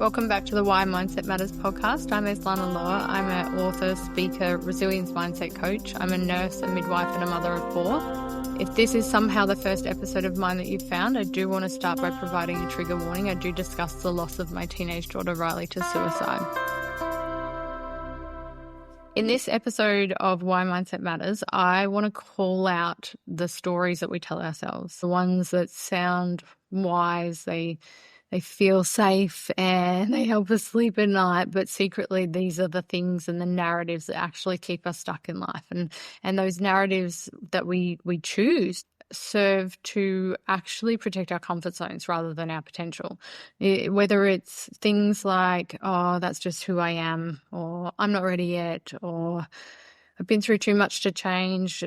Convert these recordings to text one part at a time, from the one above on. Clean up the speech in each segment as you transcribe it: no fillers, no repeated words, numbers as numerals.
Welcome back to the Why Mindset Matters podcast. I'm Eslana Loa. I'm an author, speaker, resilience mindset coach. I'm a nurse, a midwife, and a mother of four. If this is somehow the first episode of mine that you've found, I do want to start by providing a trigger warning. I do discuss the loss of my teenage daughter, Riley, to suicide. In this episode of Why Mindset Matters, I want to call out the stories that we tell ourselves, the ones that sound wise, they feel safe and they help us sleep at night, but secretly these are the things and the narratives that actually keep us stuck in life. And those narratives that we choose serve to actually protect our comfort zones rather than our potential. Whether it's things like, oh, that's just who I am, or I'm not ready yet, or I've been through too much to change,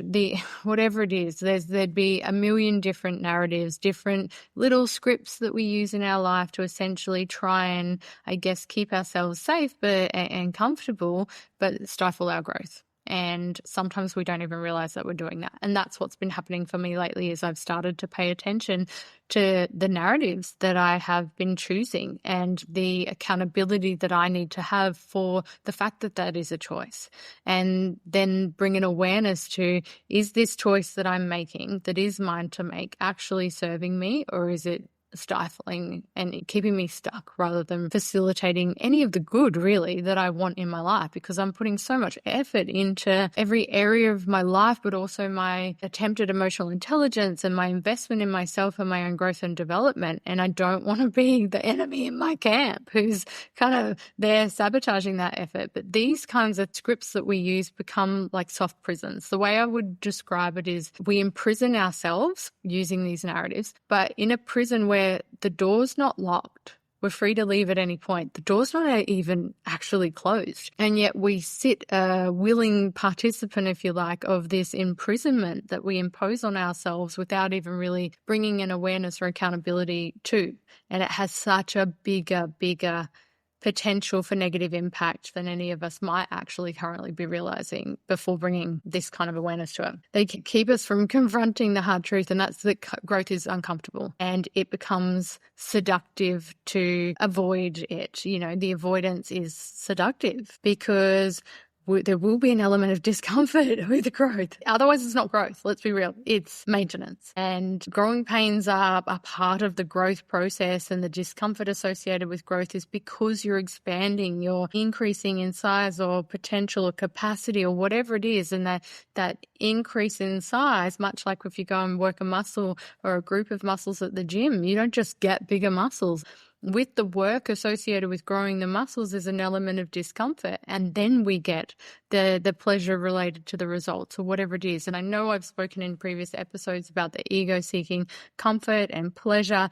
whatever it is, there'd be a million different narratives, different little scripts that we use in our life to essentially try and, I guess, keep ourselves safe and comfortable, but stifle our growth. And sometimes we don't even realize that we're doing that. And that's what's been happening for me lately is I've started to pay attention to the narratives that I have been choosing and the accountability that I need to have for the fact that that is a choice. And then bring an awareness to, is this choice that I'm making, that is mine to make, actually serving me, or is it stifling and keeping me stuck rather than facilitating any of the good really that I want in my life, because I'm putting so much effort into every area of my life, but also my attempted emotional intelligence and my investment in myself and my own growth and development. And I don't want to be the enemy in my camp who's kind of there sabotaging that effort. But these kinds of scripts that we use become like soft prisons. The way I would describe it is we imprison ourselves using these narratives, but in a prison where the door's not locked, we're free to leave at any point. The door's not even actually closed. And yet we sit a willing participant, if you like, of this imprisonment that we impose on ourselves without even really bringing an awareness or accountability to. And it has such a bigger potential for negative impact than any of us might actually currently be realizing before bringing this kind of awareness to it. They keep us from confronting the hard truth, and that's that growth is uncomfortable and it becomes seductive to avoid it. You know, the avoidance is seductive because there will be an element of discomfort with growth. Otherwise, it's not growth. Let's be real. It's maintenance. And growing pains are a part of the growth process, and the discomfort associated with growth is because you're expanding, you're increasing in size or potential or capacity or whatever it is. And that increase in size, much like if you go and work a muscle or a group of muscles at the gym, you don't just get bigger muscles. With the work associated with growing the muscles, there's an element of discomfort, and then we get the pleasure related to the results or whatever it is. And I know I've spoken in previous episodes about the ego seeking comfort and pleasure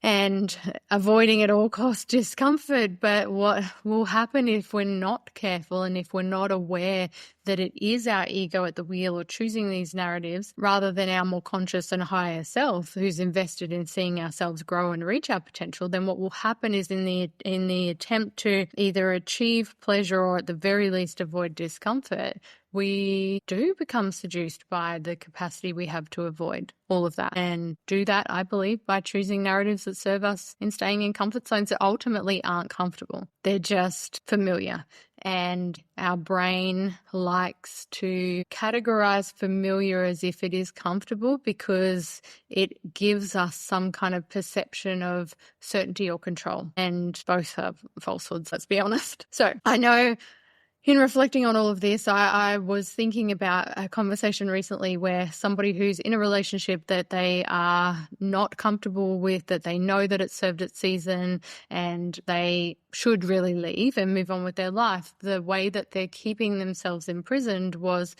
and avoiding at all costs discomfort. But what will happen if we're not careful and if we're not aware that it is our ego at the wheel or choosing these narratives rather than our more conscious and higher self who's invested in seeing ourselves grow and reach our potential, then what will happen is in the attempt to either achieve pleasure or at the very least avoid discomfort, we do become seduced by the capacity we have to avoid all of that, and do that, I believe, by choosing narratives that serve us in staying in comfort zones that ultimately aren't comfortable. They're just familiar. And our brain likes to categorize familiar as if it is comfortable because it gives us some kind of perception of certainty or control. And both are falsehoods, let's be honest. So I know in reflecting on all of this, I was thinking about a conversation recently where somebody who's in a relationship that they are not comfortable with, that they know that it's served its season and they should really leave and move on with their life. The way that they're keeping themselves imprisoned was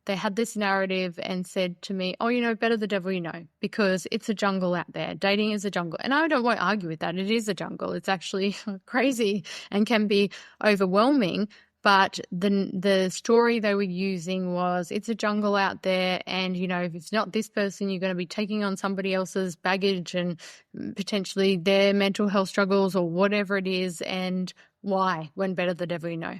they had this narrative and said to me, oh, better the devil you know, because it's a jungle out there. Dating is a jungle. And I won't argue with that. It is a jungle. It's actually crazy and can be overwhelming. But the story they were using was, it's a jungle out there, and, if it's not this person, you're going to be taking on somebody else's baggage and potentially their mental health struggles or whatever it is, and why, when better the devil you know.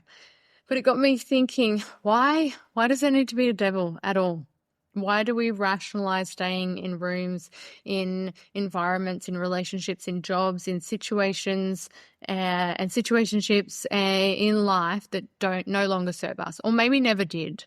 But it got me thinking, why does there need to be a devil at all? Why do we rationalize staying in rooms, in environments, in relationships, in jobs, in situations, and situationships in life that no longer serve us, or maybe never did,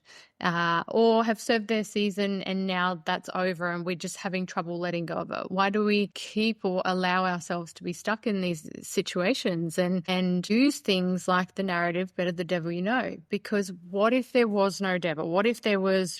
or have served their season and now that's over and we're just having trouble letting go of it? Why do we keep or allow ourselves to be stuck in these situations and use things like the narrative, better the devil you know? Because what if there was no devil? What if there was,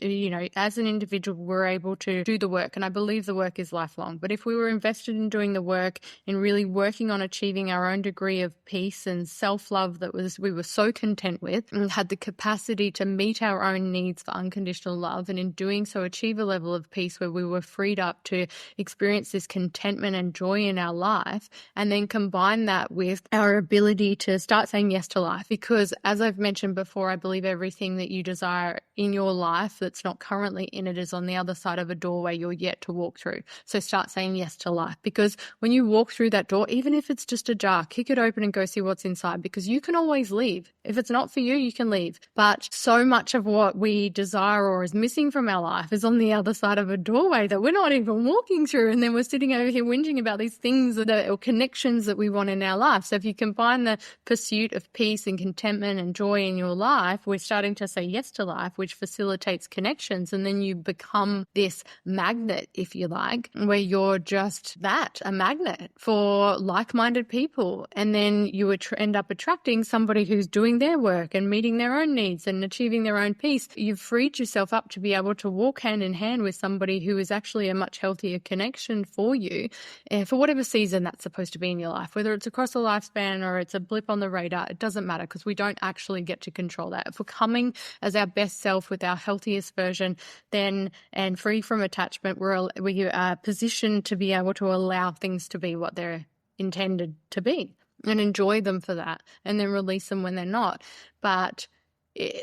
as an individual, we're able to do the work, and I believe the work is lifelong, but if we were invested in doing the work and really working on achieving our own degree of peace and self-love that we were so content with, and had the capacity to meet our own needs for unconditional love, and in doing so achieve a level of peace where we were freed up to experience this contentment and joy in our life, and then combine that with our ability to start saying yes to life. Because as I've mentioned before, I believe everything that you desire in your life that's not currently in it is on the other side of a doorway you're yet to walk through. So start saying yes to life, because when you walk through that door, even if it's just ajar, kick it open and go see what's inside, because you can always leave. If it's not for you, you can leave. But so much of what we desire or is missing from our life is on the other side of a doorway that we're not even walking through, and then we're sitting over here whinging about these things or connections that we want in our life. So if you combine the pursuit of peace and contentment and joy in your life, we're starting to say yes to life, which facilitates connections, and then you become this magnet, if you like, where you're just a magnet for like-minded people, and then you would end up attracting somebody who's doing their work and meeting their own needs and achieving their own peace. You've freed yourself up to be able to walk hand in hand with somebody who is actually a much healthier connection for you, and for whatever season that's supposed to be in your life, whether it's across a lifespan or it's a blip on the radar. It doesn't matter, because we don't actually get to control that. If we're coming as our best self with our healthiest version, then, and free from attachment, we are positioned to be able to allow things to be what they're intended to be and enjoy them for that, and then release them when they're not. But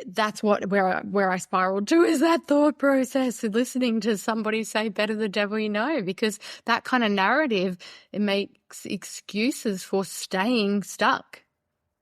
that's where I spiraled to, is that thought process of listening to somebody say better the devil you know, because that kind of narrative, it makes excuses for staying stuck.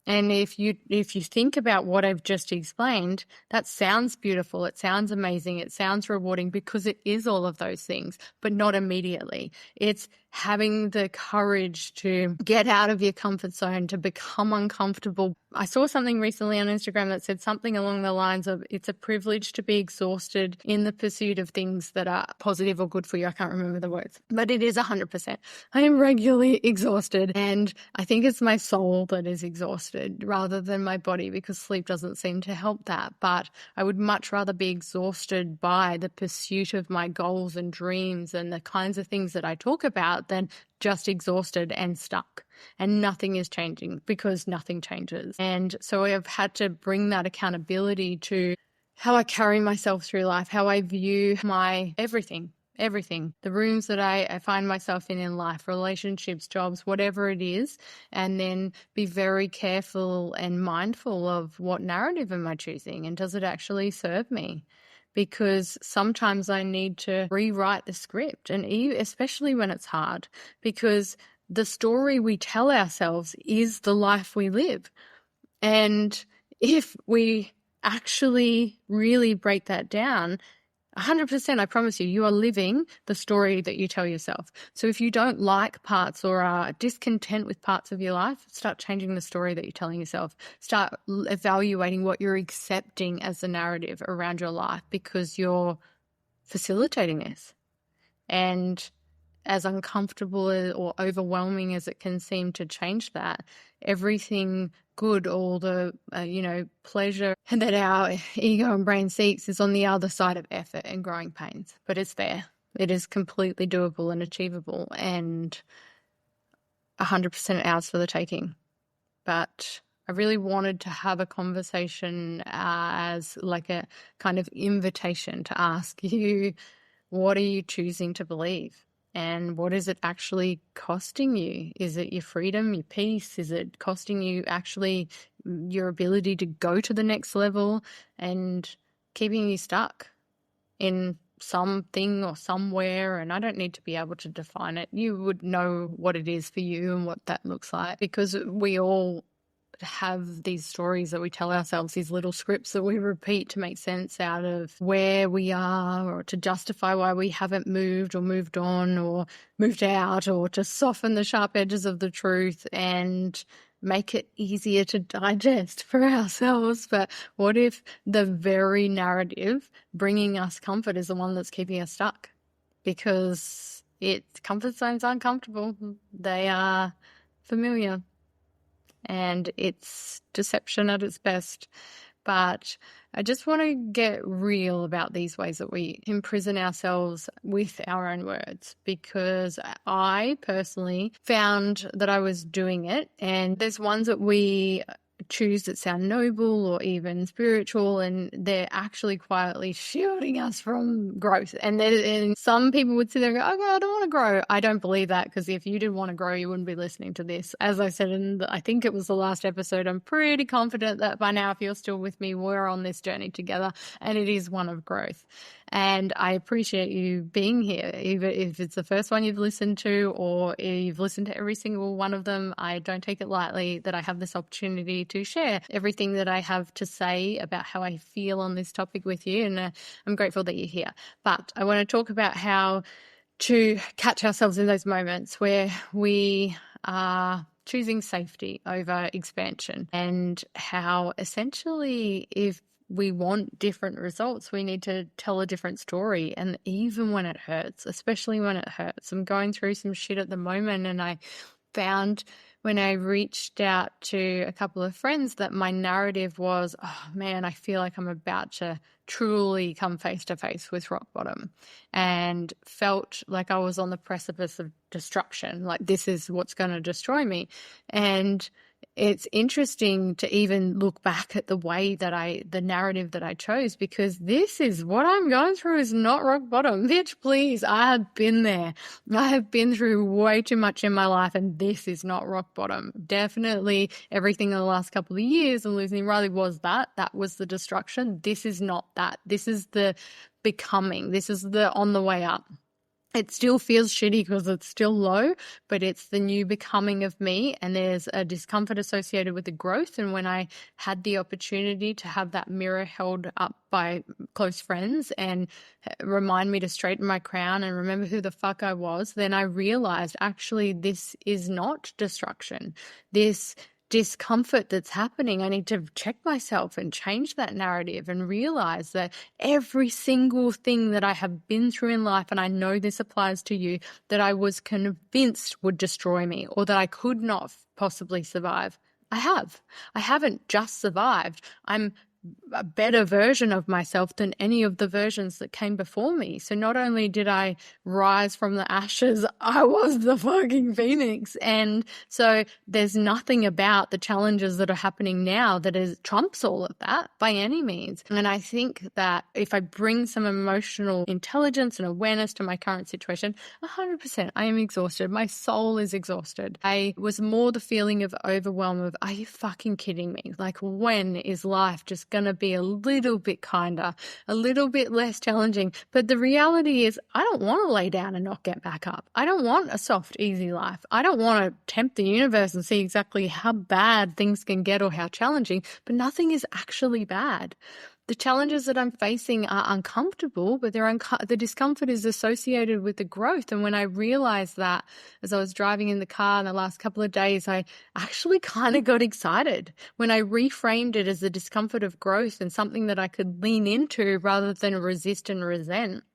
And if you think about what I've just explained, that sounds beautiful, it sounds amazing, it sounds rewarding, because it is all of those things, but not immediately. It's having the courage to get out of your comfort zone, to become uncomfortable. I saw something recently on Instagram that said something along the lines of, it's a privilege to be exhausted in the pursuit of things that are positive or good for you. I can't remember the words, but it is 100%. I am regularly exhausted, and I think it's my soul that is exhausted rather than my body, because sleep doesn't seem to help that. But I would much rather be exhausted by the pursuit of my goals and dreams and the kinds of things that I talk about than just exhausted and stuck, and nothing is changing, because nothing changes. And so I've had to bring that accountability to how I carry myself through life, how I view my everything, the rooms that I find myself in life, relationships, jobs, whatever it is, and then be very careful and mindful of what narrative am I choosing, and does it actually serve me? Because sometimes I need to rewrite the script, and especially when it's hard, because the story we tell ourselves is the life we live. And if we actually really break that down, 100%, I promise you, you are living the story that you tell yourself. So if you don't like parts or are discontent with parts of your life, start changing the story that you're telling yourself. Start evaluating what you're accepting as the narrative around your life, because you're facilitating this. And as uncomfortable or overwhelming as it can seem to change that, everything good, all the, pleasure that our ego and brain seeks is on the other side of effort and growing pains. But it's there. It is completely doable and achievable, and 100% ours for the taking. But I really wanted to have a conversation as like a kind of invitation to ask you, what are you choosing to believe? And what is it actually costing you? Is it your freedom, your peace? Is it costing you actually your ability to go to the next level, and keeping you stuck in something or somewhere? And I don't need to be able to define it. You would know what it is for you and what that looks like, because we all have these stories that we tell ourselves, these little scripts that we repeat to make sense out of where we are, or to justify why we haven't moved or moved on or moved out, or to soften the sharp edges of the truth. And make it easier to digest for ourselves. But what if the very narrative bringing us comfort is the one that's keeping us stuck? Because comfort zones aren't comfortable. They are familiar, and it's deception at its best. But I just want to get real about these ways that we imprison ourselves with our own words, because I personally found that I was doing it. And there's ones that we choose that sound noble or even spiritual, and they're actually quietly shielding us from growth. And some people would sit there and go, okay, I don't want to grow. I don't believe that, because if you did want to grow, you wouldn't be listening to this. As I said I think it was the last episode, I'm pretty confident that by now, if you're still with me, we're on this journey together, and it is one of growth. And I appreciate you being here, even if it's the first one you've listened to or you've listened to every single one of them. I don't take it lightly that I have this opportunity to share everything that I have to say about how I feel on this topic with you. And I'm grateful that you're here. But I want to talk about how to catch ourselves in those moments where we are choosing safety over expansion, and how essentially if we want different results, we need to tell a different story. And even when it hurts, especially when it hurts, I'm going through some shit at the moment, and I found when I reached out to a couple of friends that my narrative was, oh man, I feel like I'm about to truly come face to face with rock bottom, and felt like I was on the precipice of destruction. Like, this is what's going to destroy me. And it's interesting to even look back at the narrative that I chose, because this is what I'm going through is not rock bottom. Bitch, please. I have been there. I have been through way too much in my life, and this is not rock bottom. Definitely everything in the last couple of years and losing Riley was that. That was the destruction. This is not that. This is the becoming. This is the on the way up. It still feels shitty because it's still low, but it's the new becoming of me, and there's a discomfort associated with the growth. And when I had the opportunity to have that mirror held up by close friends and remind me to straighten my crown and remember who the fuck I was, then I realized actually this is not destruction. This discomfort that's happening, I need to check myself and change that narrative and realize that every single thing that I have been through in life, and I know this applies to you, that I was convinced would destroy me or that I could not possibly survive. I haven't just survived. I'm a better version of myself than any of the versions that came before me. So not only did I rise from the ashes, I was the fucking phoenix. And so there's nothing about the challenges that are happening now that trumps all of that by any means. And I think that if I bring some emotional intelligence and awareness to my current situation, 100%, I am exhausted. My soul is exhausted. I was more the feeling of overwhelm of, are you fucking kidding me? Like, when is life just going to be a little bit kinder, a little bit less challenging? But the reality is, I don't want to lay down and not get back up. I don't want a soft, easy life. I don't want to tempt the universe and see exactly how bad things can get or how challenging, but nothing is actually bad. The challenges that I'm facing are uncomfortable, but the discomfort is associated with the growth. And when I realized that, as I was driving in the car in the last couple of days, I actually kind of got excited when I reframed it as the discomfort of growth and something that I could lean into rather than resist and resent.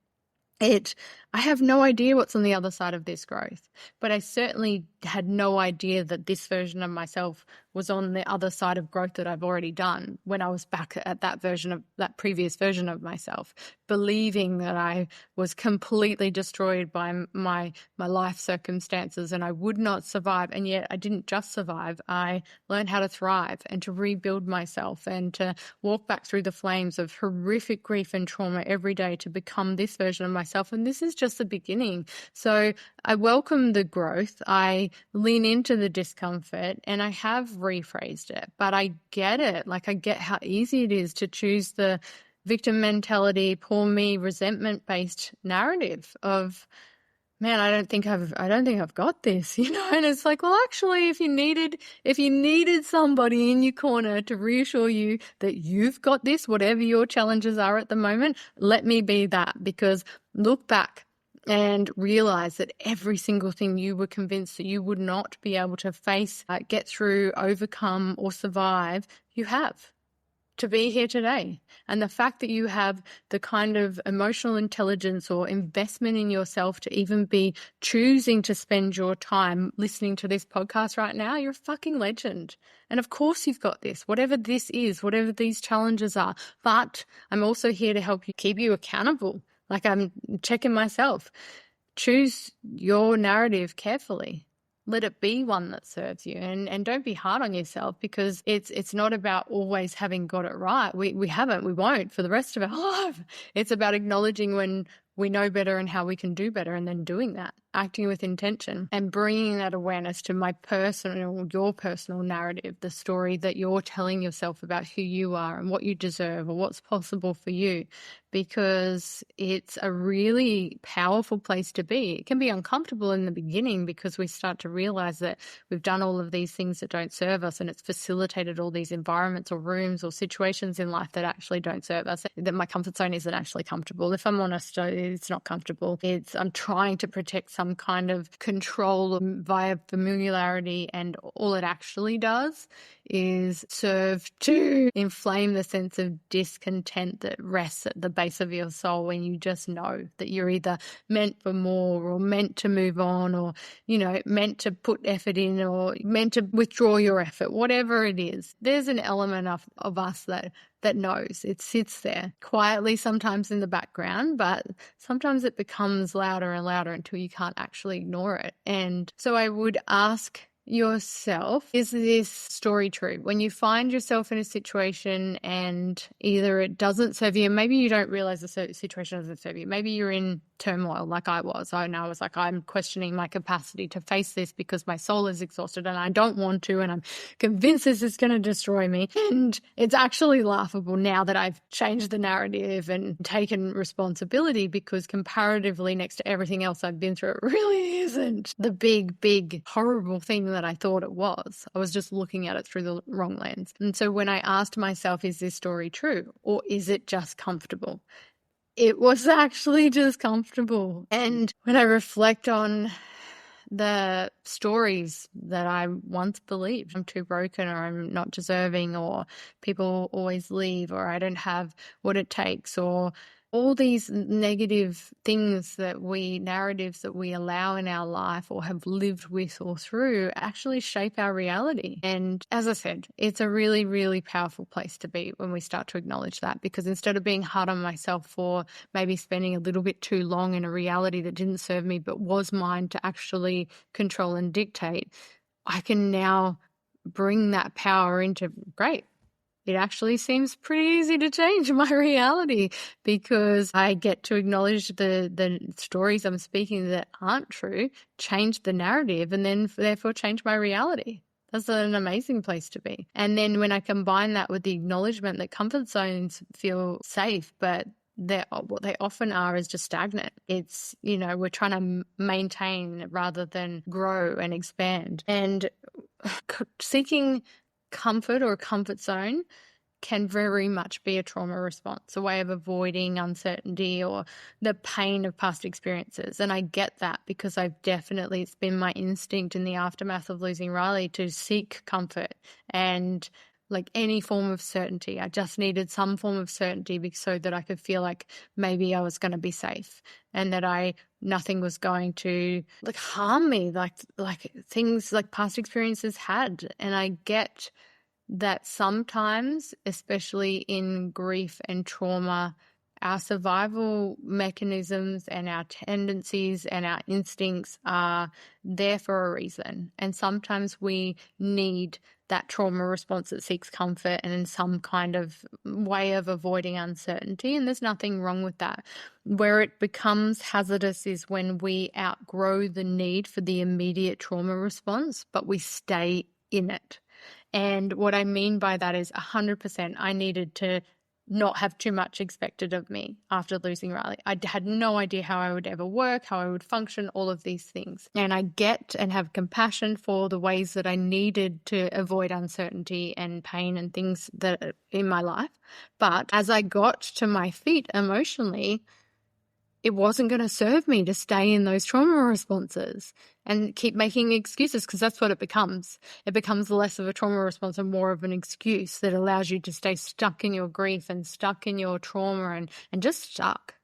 I have no idea what's on the other side of this growth, but I certainly had no idea that this version of myself was on the other side of growth that I've already done when I was back at that previous version of myself, believing that I was completely destroyed by my life circumstances and I would not survive. And yet I didn't just survive. I learned how to thrive and to rebuild myself and to walk back through the flames of horrific grief and trauma every day to become this version of myself. And this is just the beginning. So I welcome the growth. I lean into the discomfort, and I have rephrased it, but I get it. Like, I get how easy it is to choose the victim mentality, poor me, resentment-based narrative of, man, I don't think I've got this, and it's like, well, actually, if you needed somebody in your corner to reassure you that you've got this, whatever your challenges are at the moment, let me be that. Because look back and realize that every single thing you were convinced that you would not be able to face, get through, overcome, or survive, you have to be here today. And the fact that you have the kind of emotional intelligence or investment in yourself to even be choosing to spend your time listening to this podcast right now, you're a fucking legend. And of course you've got this, whatever this is, whatever these challenges are. But I'm also here to help you, keep you accountable. Like I'm checking myself. Choose your narrative carefully. Let it be one that serves you, and don't be hard on yourself, because it's not about always having got it right. We haven't, we won't for the rest of our life. It's about acknowledging when we know better and how we can do better, and then doing that, acting with intention and bringing that awareness to your personal narrative, the story that you're telling yourself about who you are and what you deserve or what's possible for you, because it's a really powerful place to be. It can be uncomfortable in the beginning because we start to realize that we've done all of these things that don't serve us, and it's facilitated all these environments or rooms or situations in life that actually don't serve us. That my comfort zone isn't actually comfortable. If I'm honest, it's not comfortable. I'm trying to protect some kind of control via familiarity, and all it actually does is serve to inflame the sense of discontent that rests at the base of your soul when you just know that you're either meant for more or meant to move on, or, meant to put effort in or meant to withdraw your effort, whatever it is. There's an element of us that knows. It sits there quietly, sometimes in the background, but sometimes it becomes louder and louder until you can't actually ignore it. And so I would ask yourself, is this story true? When you find yourself in a situation and either it doesn't serve you, and maybe you don't realize the situation doesn't serve you, maybe you're in turmoil like I was. I was like, I'm questioning my capacity to face this because my soul is exhausted and I don't want to, and I'm convinced this is going to destroy me. And it's actually laughable now that I've changed the narrative and taken responsibility, because comparatively next to everything else I've been through, it really isn't the big horrible thing that I thought it was. I was just looking at it through the wrong lens. And so when I asked myself, is this story true, or is it just comfortable? It was actually just comfortable. And when I reflect on the stories that I once believed, I'm too broken, or I'm not deserving, or people always leave, or I don't have what it takes, or all these negative narratives that we allow in our life or have lived with or through actually shape our reality. And as I said, it's a really, really powerful place to be when we start to acknowledge that, because instead of being hard on myself for maybe spending a little bit too long in a reality that didn't serve me but was mine to actually control and dictate, I can now bring that power into, great, it actually seems pretty easy to change my reality, because I get to acknowledge the stories I'm speaking that aren't true, change the narrative, and then therefore change my reality. That's an amazing place to be. And then when I combine that with the acknowledgement that comfort zones feel safe, but what they often are is just stagnant. It's, we're trying to maintain rather than grow and expand. And seeking comfort or a comfort zone can very much be a trauma response, a way of avoiding uncertainty or the pain of past experiences. And I get that, because it's been my instinct in the aftermath of losing Riley to seek comfort and like any form of certainty. I just needed some form of certainty so that I could feel like maybe I was going to be safe, and that nothing was going to harm me like things like past experiences had. And I get that sometimes, especially in grief and trauma, our survival mechanisms and our tendencies and our instincts are there for a reason. And sometimes we need that trauma response that seeks comfort and in some kind of way of avoiding uncertainty. And there's nothing wrong with that. Where it becomes hazardous is when we outgrow the need for the immediate trauma response, but we stay in it. And what I mean by that is 100% I needed to not have too much expected of me after losing Riley. I had no idea how I would ever work, how I would function, all of these things. And I get and have compassion for the ways that I needed to avoid uncertainty and pain and things that in my life. But as I got to my feet emotionally, it wasn't going to serve me to stay in those trauma responses and keep making excuses, because that's what it becomes. It becomes less of a trauma response and more of an excuse that allows you to stay stuck in your grief and stuck in your trauma and just stuck.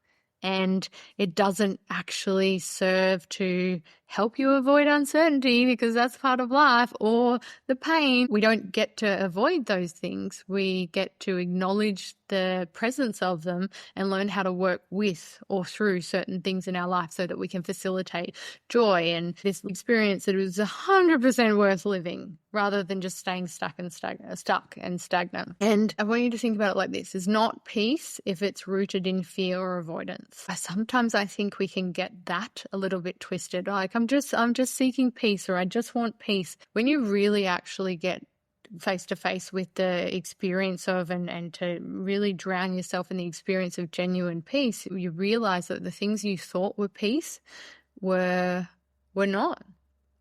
And it doesn't actually serve to help you avoid uncertainty, because that's part of life, or the pain. We don't get to avoid those things. We get to acknowledge the presence of them and learn how to work with or through certain things in our life so that we can facilitate joy and this experience that is 100% worth living, rather than just staying stuck and stagnant. And I want you to think about it like this: is not peace if it's rooted in fear or avoidance. Sometimes I think we can get that a little bit twisted. Like, I'm just seeking peace, or I just want peace. When you really actually get face to face with the experience of and to really drown yourself in the experience of genuine peace, you realize that the things you thought were peace were not.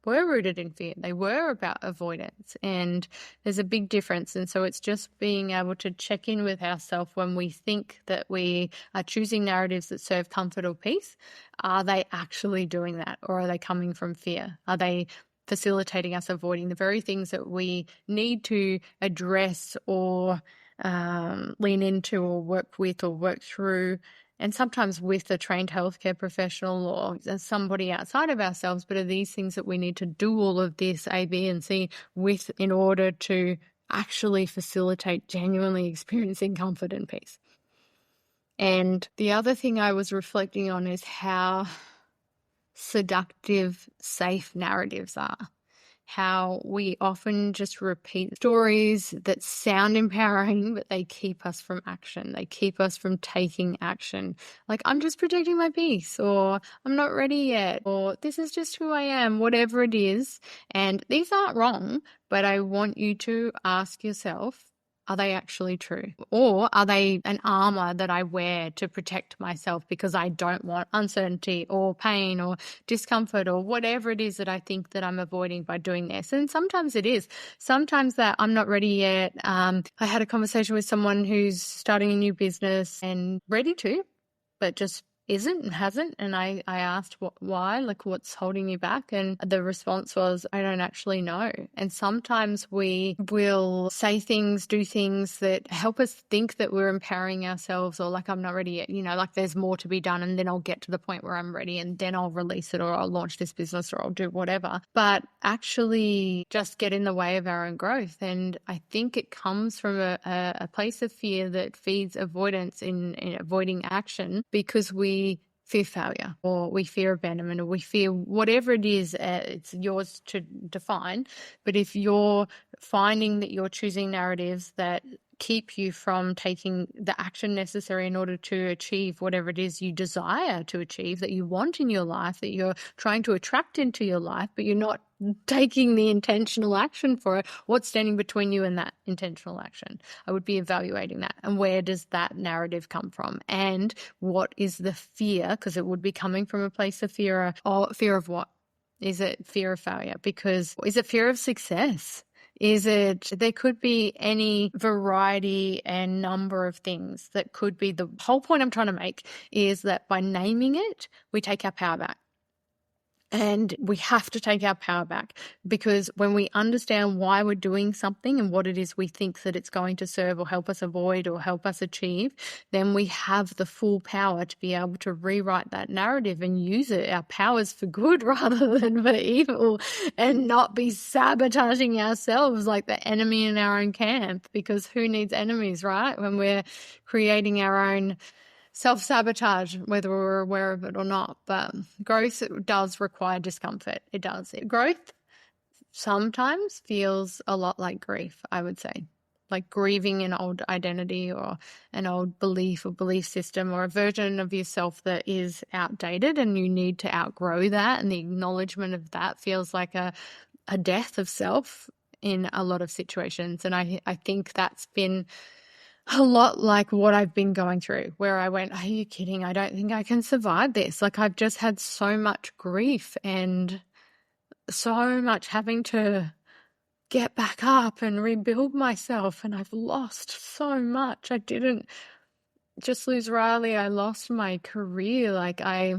Were rooted in fear. They were about avoidance, and there's a big difference. And so it's just being able to check in with ourselves when we think that we are choosing narratives that serve comfort or peace. Are they actually doing that, or are they coming from fear? Are they facilitating us avoiding the very things that we need to address or lean into or work with or work through? And sometimes with a trained healthcare professional or somebody outside of ourselves, but are these things that we need to do all of this A, B, and C with in order to actually facilitate genuinely experiencing comfort and peace? And the other thing I was reflecting on is how seductive safe narratives are. How we often just repeat stories that sound empowering, but they keep us from action. They keep us from taking action. Like, I'm just protecting my peace, or I'm not ready yet, or this is just who I am, whatever it is. And these aren't wrong, but I want you to ask yourself, are they actually true? Or are they an armor that I wear to protect myself because I don't want uncertainty or pain or discomfort or whatever it is that I think that I'm avoiding by doing this? And sometimes it is. Sometimes that I'm not ready yet. I had a conversation with someone who's starting a new business and ready to, but just isn't and hasn't. And I asked why, like, what's holding you back? And the response was, I don't actually know. And sometimes we will say things, do things that help us think that we're empowering ourselves, or like, I'm not ready yet, like there's more to be done. And then I'll get to the point where I'm ready, and then I'll release it, or I'll launch this business, or I'll do whatever. But actually just get in the way of our own growth. And I think it comes from a place of fear that feeds avoidance in avoiding action, because we fear failure, or we fear abandonment, or we fear whatever it is. It's yours to define. But if you're finding that you're choosing narratives that keep you from taking the action necessary in order to achieve whatever it is you desire to achieve, that you want in your life, that you're trying to attract into your life, but you're not taking the intentional action for it, what's standing between you and that intentional action? I would be evaluating that. And where does that narrative come from? And what is the fear? Because it would be coming from a place of fear. Or fear of what? Is it fear of failure? Because is it fear of success? There could be any variety and number of things that could be. The whole point I'm trying to make is that by naming it, we take our power back. And we have to take our power back, because when we understand why we're doing something and what it is we think that it's going to serve or help us avoid or help us achieve, then we have the full power to be able to rewrite that narrative and use it, our powers, for good rather than for evil, and not be sabotaging ourselves like the enemy in our own camp, because who needs enemies, right? When we're creating our own self-sabotage, whether we're aware of it or not. But growth does require discomfort. It does. Growth sometimes feels a lot like grief, I would say. Like grieving an old identity or an old belief or belief system, or a version of yourself that is outdated and you need to outgrow that. And the acknowledgement of that feels like a death of self in a lot of situations. And I think that's been a lot like what I've been going through, where I went, are you kidding? I don't think I can survive this. Like, I've just had so much grief and so much having to get back up and rebuild myself. And I've lost so much. I didn't just lose Riley. I lost my career. Like I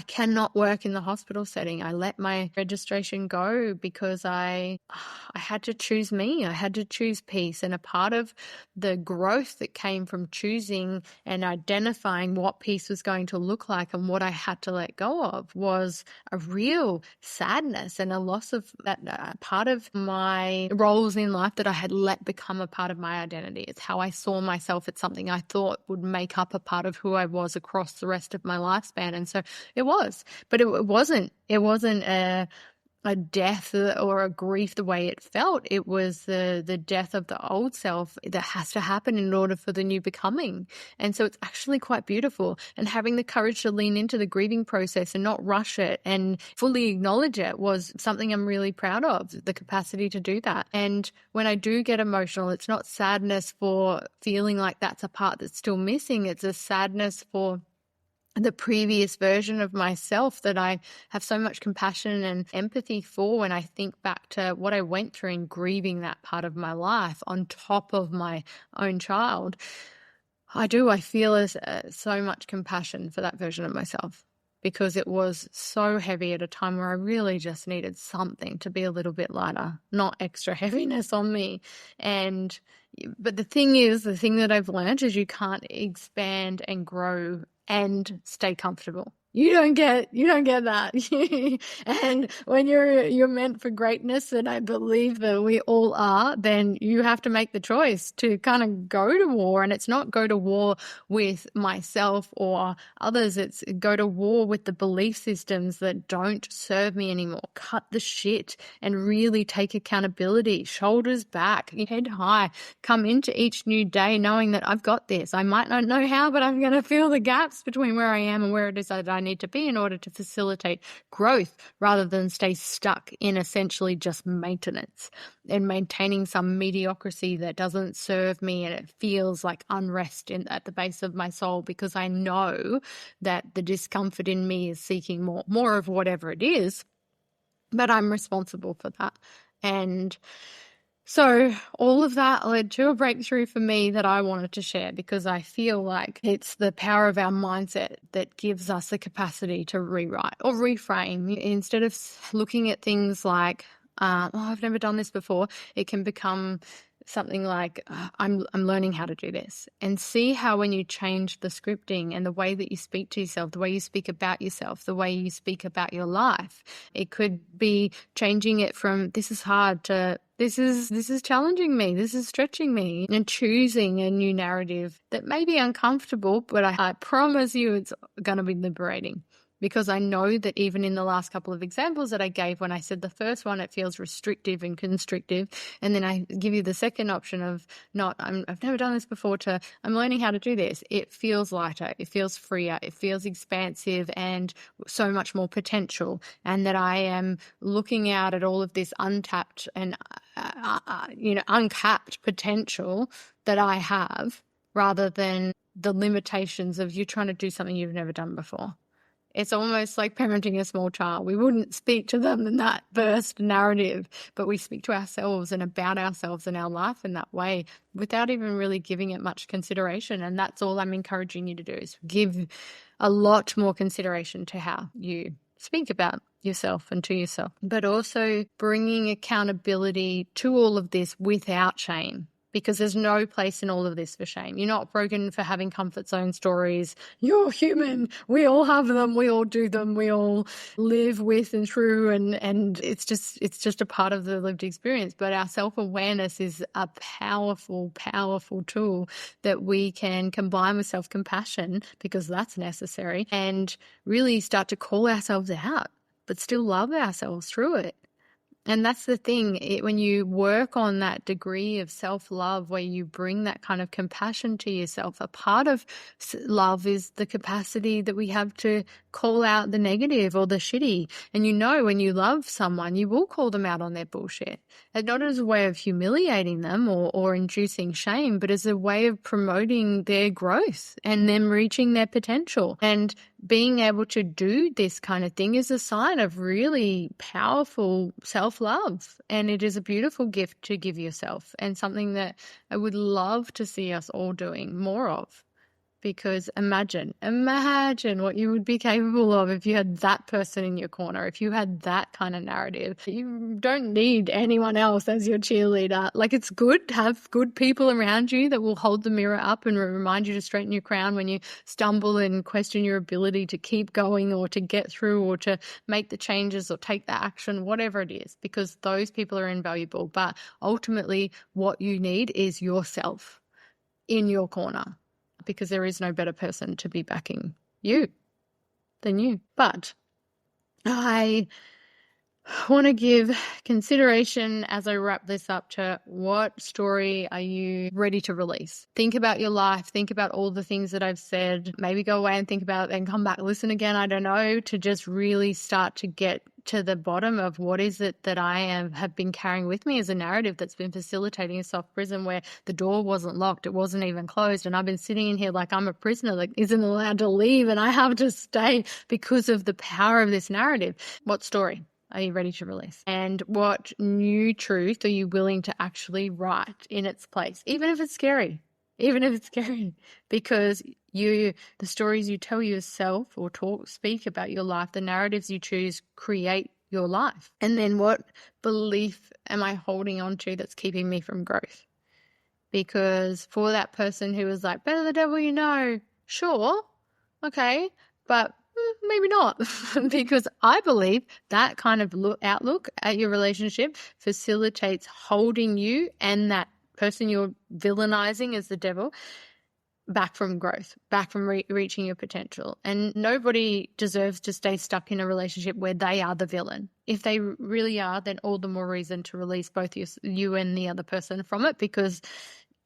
cannot work in the hospital setting. I let my registration go because I had to choose me. I had to choose peace. And a part of the growth that came from choosing and identifying what peace was going to look like and what I had to let go of was a real sadness and a loss of that part of my roles in life that I had let become a part of my identity. It's how I saw myself. It's something I thought would make up a part of who I was across the rest of my lifespan. And so it was, but it wasn't. It wasn't a death or a grief the way it felt. It was the death of the old self that has to happen in order for the new becoming. And so it's actually quite beautiful. And having the courage to lean into the grieving process and not rush it and fully acknowledge it was something I'm really proud of, the capacity to do that. And when I do get emotional, it's not sadness for feeling like that's a part that's still missing. It's a sadness for the previous version of myself that I have so much compassion and empathy for when I think back to what I went through in grieving that part of my life on top of my own child. I feel so much compassion for that version of myself because it was so heavy at a time where I really just needed something to be a little bit lighter, not extra heaviness on me. But the thing that I've learned is you can't expand and grow and stay comfortable. You don't get that. And when you're meant for greatness, and I believe that we all are, then you have to make the choice to kind of go to war. And it's not go to war with myself or others. It's go to war with the belief systems that don't serve me anymore. Cut the shit and really take accountability, shoulders back, head high, come into each new day knowing that I've got this. I might not know how, but I'm going to fill the gaps between where I am and where it is that I need to be in order to facilitate growth rather than stay stuck in essentially just maintenance and maintaining some mediocrity that doesn't serve me, and it feels like unrest at the base of my soul because I know that the discomfort in me is seeking more of whatever it is, but I'm responsible for that. And so all of that led to a breakthrough for me that I wanted to share because I feel like it's the power of our mindset that gives us the capacity to rewrite or reframe. Instead of looking at things like, I've never done this before, it can become something like, I'm learning how to do this, and see how when you change the scripting and the way that you speak to yourself, the way you speak about yourself, the way you speak about your life, it could be changing it from this is hard to this is challenging me, this is stretching me, and choosing a new narrative that may be uncomfortable, but I promise you it's going to be liberating. Because I know that even in the last couple of examples that I gave, when I said the first one, it feels restrictive and constrictive. And then I give you the second option of I've never done this before to I'm learning how to do this. It feels lighter. It feels freer. It feels expansive and so much more potential. And that I am looking out at all of this untapped and, uncapped potential that I have rather than the limitations of you trying to do something you've never done before. It's almost like parenting a small child. We wouldn't speak to them in that burst narrative, but we speak to ourselves and about ourselves and our life in that way without even really giving it much consideration. And that's all I'm encouraging you to do, is give a lot more consideration to how you speak about yourself and to yourself, but also bringing accountability to all of this without shame. Because there's no place in all of this for shame. You're not broken for having comfort zone stories. You're human. We all have them. We all do them. We all live with and through, and it's just a part of the lived experience. But our self-awareness is a powerful, powerful tool that we can combine with self-compassion, because that's necessary, and really start to call ourselves out, but still love ourselves through it. And that's the thing, when you work on that degree of self-love where you bring that kind of compassion to yourself, a part of love is the capacity that we have to call out the negative or the shitty. And when you love someone, you will call them out on their bullshit. And not as a way of humiliating them or inducing shame, but as a way of promoting their growth and them reaching their potential. And being able to do this kind of thing is a sign of really powerful self-love. And it is a beautiful gift to give yourself, and something that I would love to see us all doing more of. Because imagine what you would be capable of if you had that person in your corner, if you had that kind of narrative. You don't need anyone else as your cheerleader. Like, it's good to have good people around you that will hold the mirror up and remind you to straighten your crown when you stumble and question your ability to keep going or to get through or to make the changes or take the action, whatever it is, because those people are invaluable. But ultimately, what you need is yourself in your corner, because there is no better person to be backing you than you. But I want to give consideration as I wrap this up to what story are you ready to release? Think about your life. Think about all the things that I've said. Maybe go away and think about it and come back, listen again. I don't know, to just really start to get to the bottom of what is it that I have been carrying with me as a narrative that's been facilitating a soft prison where the door wasn't locked, it wasn't even closed, and I've been sitting in here like I'm a prisoner that isn't allowed to leave, and I have to stay because of the power of this narrative. What story are you ready to release? And what new truth are you willing to actually write in its place, even if it's scary? Even if it's scary, because the stories you tell yourself or speak about your life, the narratives you choose create your life. And then what belief am I holding on to that's keeping me from growth? Because for that person who was like, better the devil you know, sure, okay, but maybe not. Because I believe that kind of outlook at your relationship facilitates holding you and that person you're villainizing as the devil back from growth, back from reaching your potential. And nobody deserves to stay stuck in a relationship where they are the villain. If they really are, then all the more reason to release both you and the other person from it, because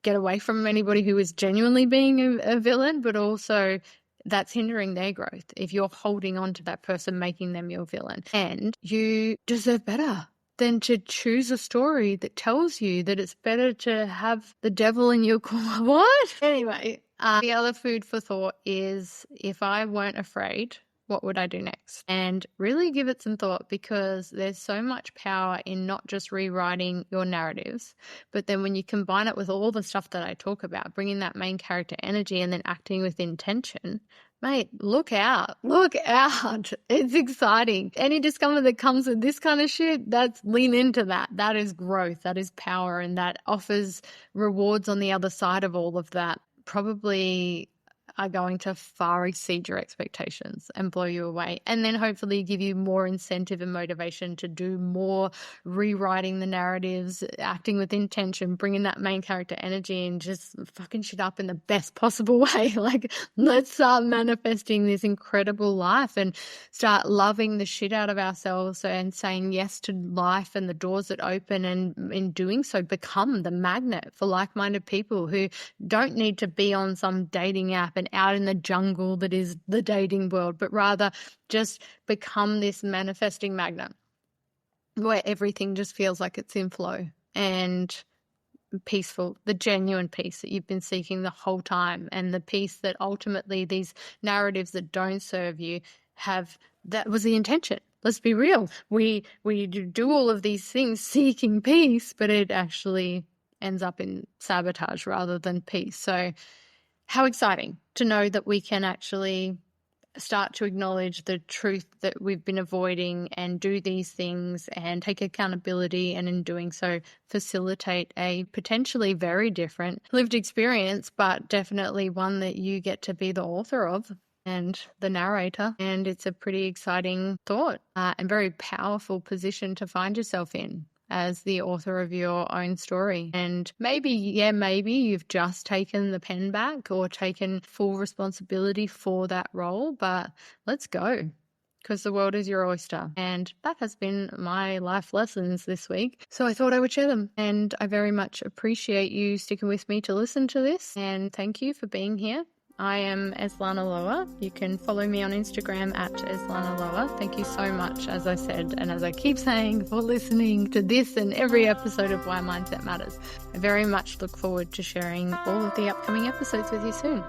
get away from anybody who is genuinely being a villain, but also that's hindering their growth if you're holding on to that person, making them your villain. And you deserve better than to choose a story that tells you that it's better to have the devil in your corner. What? Anyway, the other food for thought is, if I weren't afraid, what would I do next? And really give it some thought, because there's so much power in not just rewriting your narratives, but then when you combine it with all the stuff that I talk about, bringing that main character energy and then acting with intention, mate, look out. Look out. It's exciting. Any discomfort that comes with this kind of shit, lean into that. That is growth. That is power. And that offers rewards on the other side of all of that. Probably are going to far exceed your expectations and blow you away. And then hopefully give you more incentive and motivation to do more rewriting the narratives, acting with intention, bringing that main character energy and just fucking shit up in the best possible way. Like, let's start manifesting this incredible life and start loving the shit out of ourselves and saying yes to life and the doors that open, and in doing so become the magnet for like-minded people who don't need to be on some dating app and out in the jungle that is the dating world, but rather just become this manifesting magnet where everything just feels like it's in flow and peaceful, the genuine peace that you've been seeking the whole time, and the peace that ultimately these narratives that don't serve you have. That was the intention. Let's be real. We do all of these things seeking peace, but it actually ends up in sabotage rather than peace. So how exciting to know that we can actually start to acknowledge the truth that we've been avoiding and do these things and take accountability, and in doing so facilitate a potentially very different lived experience, but definitely one that you get to be the author of and the narrator. And it's a pretty exciting thought and very powerful position to find yourself in as the author of your own story. And maybe you've just taken the pen back or taken full responsibility for that role, but let's go, because the world is your oyster. And that has been my life lessons this week. So I thought I would share them. And I very much appreciate you sticking with me to listen to this. And thank you for being here. I am Eslana Loa. You can follow me on Instagram at Eslana Loa. Thank you so much, as I said, and as I keep saying, for listening to this and every episode of Why Mindset Matters. I very much look forward to sharing all of the upcoming episodes with you soon.